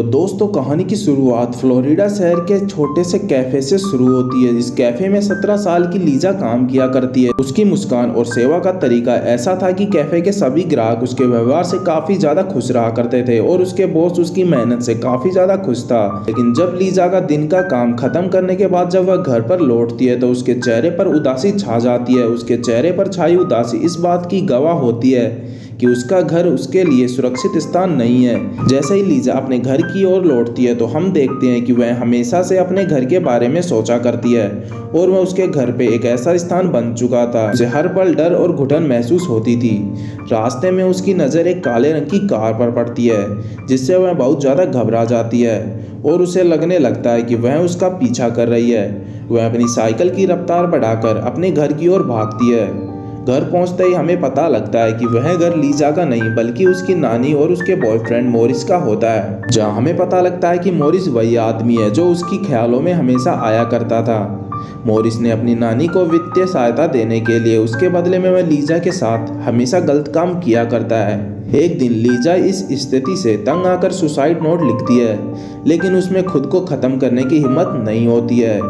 तो दोस्तों कहानी की शुरुआत फ्लोरिडा शहर के छोटे से कैफे से शुरू होती है। इस कैफे में 17 साल की लीजा काम किया करती है। उसकी मुस्कान और सेवा का तरीका ऐसा था कि कैफे के सभी ग्राहक उसके व्यवहार से काफी ज्यादा खुश रहा करते थे और उसके बॉस उसकी मेहनत से काफी ज्यादा खुश था। लेकिन जब लीजा का दिन का काम खत्म करने के बाद जब वह घर पर लौटती है तो उसके चेहरे पर उदासी छा जाती है। उसके चेहरे पर छाई उदासी इस बात की गवाह होती है कि उसका घर उसके लिए सुरक्षित स्थान नहीं है। जैसे ही लीजा अपने घर की ओर लौटती है तो हम देखते हैं कि वह हमेशा से अपने घर के बारे में सोचा करती है और वह उसके घर पे एक ऐसा स्थान बन चुका था। उसे हर पल डर और घुटन महसूस होती थी। रास्ते में उसकी नज़र एक काले रंग की कार पर पड़ती है जिससे वह बहुत ज़्यादा घबरा जाती है और उसे लगने लगता है कि वह उसका पीछा कर रही है। वह अपनी साइकिल की रफ्तार बढ़ाकर अपने घर की ओर भागती है। घर पहुंचते ही हमें पता लगता है कि वह घर लीजा का नहीं बल्कि उसकी नानी और उसके बॉयफ्रेंड मॉरिस का होता है। जहां हमें पता लगता है कि मॉरिस वही आदमी है जो उसकी ख्यालों में हमेशा आया करता था। मॉरिस ने अपनी नानी को वित्तीय सहायता देने के लिए उसके बदले में वह लीजा के साथ हमेशा गलत काम किया करता है। एक दिन लीजा इस स्थिति से तंग आकर सुसाइड नोट लिखती है लेकिन उसमें खुद को खत्म करने की हिम्मत नहीं होती है।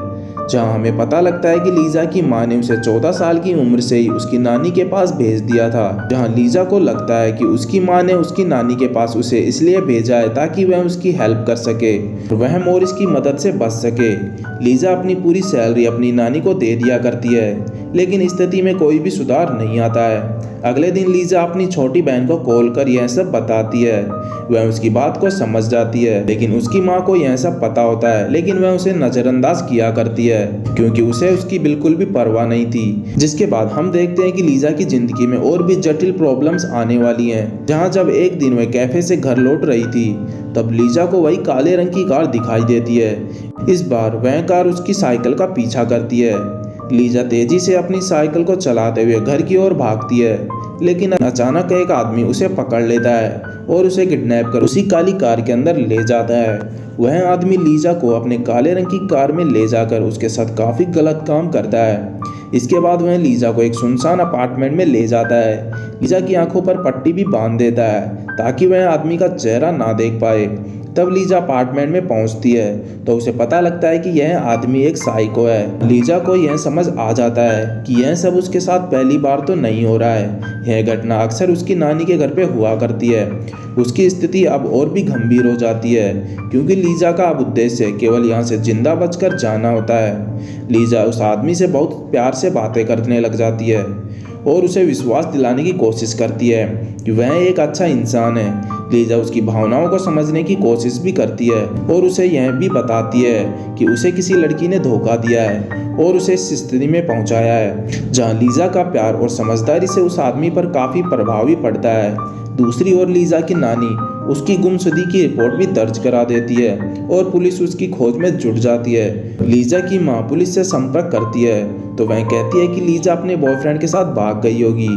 जहां हमें पता लगता है कि लीजा की मां ने उसे 14 साल की उम्र से ही उसकी नानी के पास भेज दिया था। जहां लीजा को लगता है कि उसकी मां ने उसकी नानी के पास उसे इसलिए भेजा है ताकि वह उसकी हेल्प कर सके और वह मॉरिस की मदद से बच सके। लीजा अपनी पूरी सैलरी अपनी नानी को दे दिया करती है लेकिन स्थिति में कोई भी सुधार नहीं आता है। अगले दिन लीजा अपनी छोटी बहन को कॉल कर यह सब बताती है। वह उसकी बात को समझ जाती है लेकिन उसकी माँ को यह सब पता होता है लेकिन वह उसे नजरअंदाज किया करती है क्योंकि उसे उसकी बिल्कुल भी परवाह नहीं थी। जिसके बाद हम देखते हैं कि लीजा की जिंदगी में और भी जटिल प्रॉब्लम्स आने वाली हैं। जहाँ जब एक दिन वह कैफे से घर लौट रही थी तब लीजा को वही काले रंग की कार दिखाई देती है। इस बार वह कार उसकी साइकिल का पीछा करती है। लीजा तेजी से अपनी साइकिल को चलाते हुए घर की ओर भागती है लेकिन अचानक एक आदमी उसे पकड़ लेता है और उसे किडनैप कर उसी काली कार के अंदर ले जाता है। वह आदमी लीजा को अपने काले रंग की कार में ले जाकर उसके साथ काफ़ी गलत काम करता है। इसके बाद वह लीजा को एक सुनसान अपार्टमेंट में ले जाता है। लीजा की आंखों पर पट्टी भी बांध देता है ताकि वह आदमी का चेहरा ना देख पाए। तब लीजा अपार्टमेंट में पहुंचती है तो उसे पता लगता है कि यह आदमी एक साइको है। लीजा को यह समझ आ जाता है कि यह सब उसके साथ पहली बार तो नहीं हो रहा है। यह घटना अक्सर उसकी नानी के घर पे हुआ करती है। उसकी स्थिति अब और भी गंभीर हो जाती है क्योंकि लीजा का अब उद्देश्य केवल यहाँ से जिंदा बचकर जाना होता है। लीजा उस आदमी से बहुत प्यार से बातें करने लग जाती है और उसे विश्वास दिलाने की कोशिश करती है कि वह एक अच्छा इंसान है। लीजा उसकी भावनाओं को समझने की कोशिश भी करती है और उसे यह भी बताती है कि उसे किसी लड़की ने धोखा दिया है और उसे इस स्थिति में पहुंचाया है। जहां लीजा का प्यार और समझदारी से उस आदमी पर काफ़ी प्रभाव भी पड़ता है। दूसरी ओर लीजा की नानी उसकी गुमशुदगी की रिपोर्ट भी दर्ज करा देती है और पुलिस उसकी खोज में जुट जाती है। लीजा की मां पुलिस से संपर्क करती है तो वह कहती है कि लीजा अपने बॉयफ्रेंड के साथ भाग गई होगी।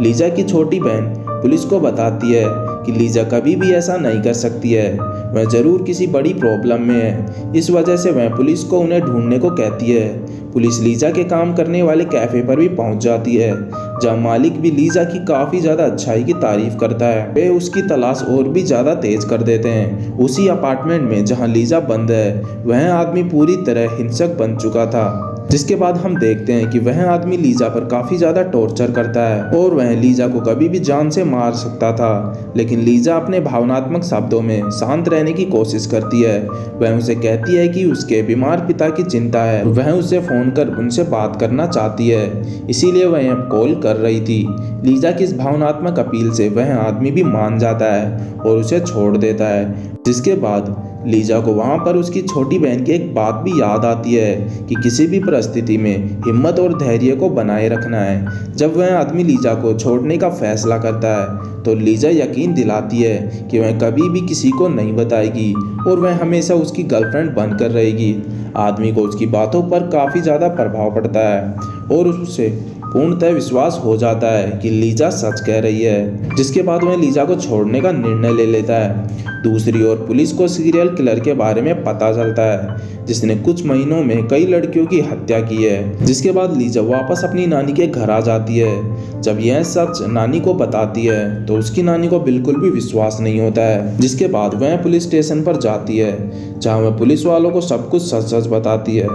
लीजा की छोटी बहन पुलिस को बताती है कि लीजा कभी भी ऐसा नहीं कर सकती है, वह जरूर किसी बड़ी प्रॉब्लम में है। इस वजह से वह पुलिस को उन्हें ढूंढने को कहती है। पुलिस लीजा के काम करने वाले कैफे पर भी पहुंच जाती है जहां मालिक भी लीजा की काफ़ी ज़्यादा अच्छाई की तारीफ करता है। वे उसकी तलाश और भी ज़्यादा तेज कर देते हैं। उसी अपार्टमेंट में जहां लीजा बंद है वह आदमी पूरी तरह हिंसक बन चुका था। जिसके बाद हम देखते हैं कि वह आदमी लीजा पर काफ़ी ज़्यादा टॉर्चर करता है और वह लीजा को कभी भी जान से मार सकता था। लेकिन लीजा अपने भावनात्मक शब्दों में शांत रहने की कोशिश करती है। वह उसे कहती है कि उसके बीमार पिता की चिंता है। वह उसे फ़ोन कर उनसे बात करना चाहती है इसीलिए वह अब कॉल कर रही थी। लीजा की इस भावनात्मक अपील से वह आदमी भी मान जाता है और उसे छोड़ देता है। जिसके बाद लीजा को वहाँ पर उसकी छोटी बहन की एक बात भी याद आती है कि किसी भी परिस्थिति में हिम्मत और धैर्य को बनाए रखना है। जब वह आदमी लीजा को छोड़ने का फैसला करता है तो लीजा यकीन दिलाती है कि वह कभी भी किसी को नहीं बताएगी और वह हमेशा उसकी गर्लफ्रेंड बनकर रहेगी। आदमी को उसकी बातों पर काफ़ी ज़्यादा प्रभाव पड़ता है और उसे पूर्णतः विश्वास हो जाता है कि लीजा सच कह रही है, जिसके बाद वह लीजा को छोड़ने का निर्णय ले लेता है। दूसरी ओर पुलिस को सीरियल किलर के बारे में पता चलता है, जिसने कुछ महीनों में कई लड़कियों की हत्या की है। जिसके बाद लीजा वापस अपनी नानी के घर आ जाती है। जब यह सच नानी को बताती है तो उसकी नानी को बिल्कुल भी विश्वास नहीं होता है। जिसके बाद वह पुलिस स्टेशन पर जाती है, जहां वह पुलिस वालों को सब कुछ सच सच बताती है,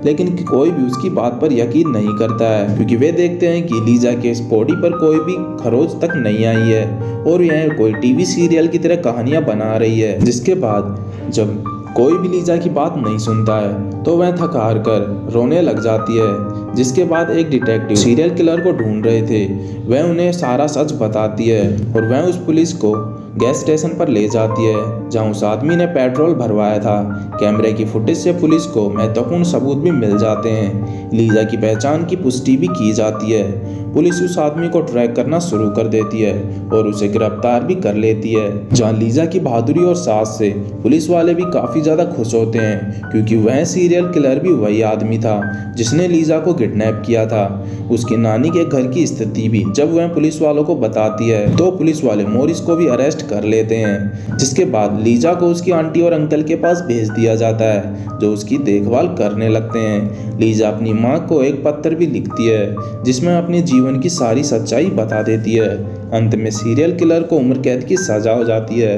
लेकिन कोई भी उसकी बात पर यकीन नहीं करता है, क्योंकि वे देखते हैं कि लीजा के इस बॉडी पर कोई भी खरोच तक नहीं आई है और यह कोई टीवी सीरियल की तरह कहानियां बना रही है। जिसके बाद जब कोई भी लीजा की बात नहीं सुनता है तो वह थक हार कर रोने लग जाती है। जिसके बाद एक डिटेक्टिव सीरियल किलर को ढूंढ रहे थे, वह उन्हें सारा सच बताती है और वह उस पुलिस को गैस स्टेशन पर ले जाती है, जहां उस आदमी ने पेट्रोल भरवाया था। कैमरे की फुटेज से पुलिस को महत्वपूर्ण सबूत भी मिल जाते हैं। लीजा की पहचान की पुष्टि भी की जाती है। पुलिस उस आदमी को ट्रैक करना शुरू कर देती है और उसे गिरफ्तार भी कर लेती है। जहां लीजा की बहादुरी और साहस से पुलिस वाले भी काफी ज्यादा खुश होते हैं, क्योंकि वह सीरियल किलर भी वही आदमी था जिसने लीजा को किडनैप किया था। उसकी नानी के घर की स्थिति भी जब वह पुलिस वालों को बताती है तो पुलिस वाले मॉरिस को भी अरेस्ट कर लेते हैं। जिसके बाद लीजा को उसकी आंटी और अंकल के पास भेज दिया जाता है, जो उसकी देखभाल करने लगते हैं। लीजा अपनी माँ को एक पत्र भी लिखती है, जिसमें अपने जीवन की सारी सच्चाई बता देती है। अंत में सीरियल किलर को उम्र कैद की सजा हो जाती है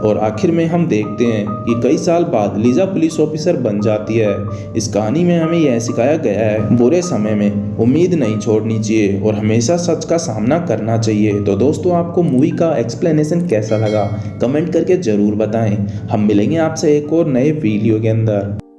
और आखिर में हम देखते हैं कि कई साल बाद लीजा पुलिस ऑफिसर बन जाती है। इस कहानी में हमें यह सिखाया गया है, बुरे समय में उम्मीद नहीं छोड़नी चाहिए और हमेशा सच का सामना करना चाहिए। तो दोस्तों, आपको मूवी का एक्सप्लेनेशन कैसा लगा कमेंट करके जरूर बताएं। हम मिलेंगे आपसे एक और नए वीडियो के अंदर।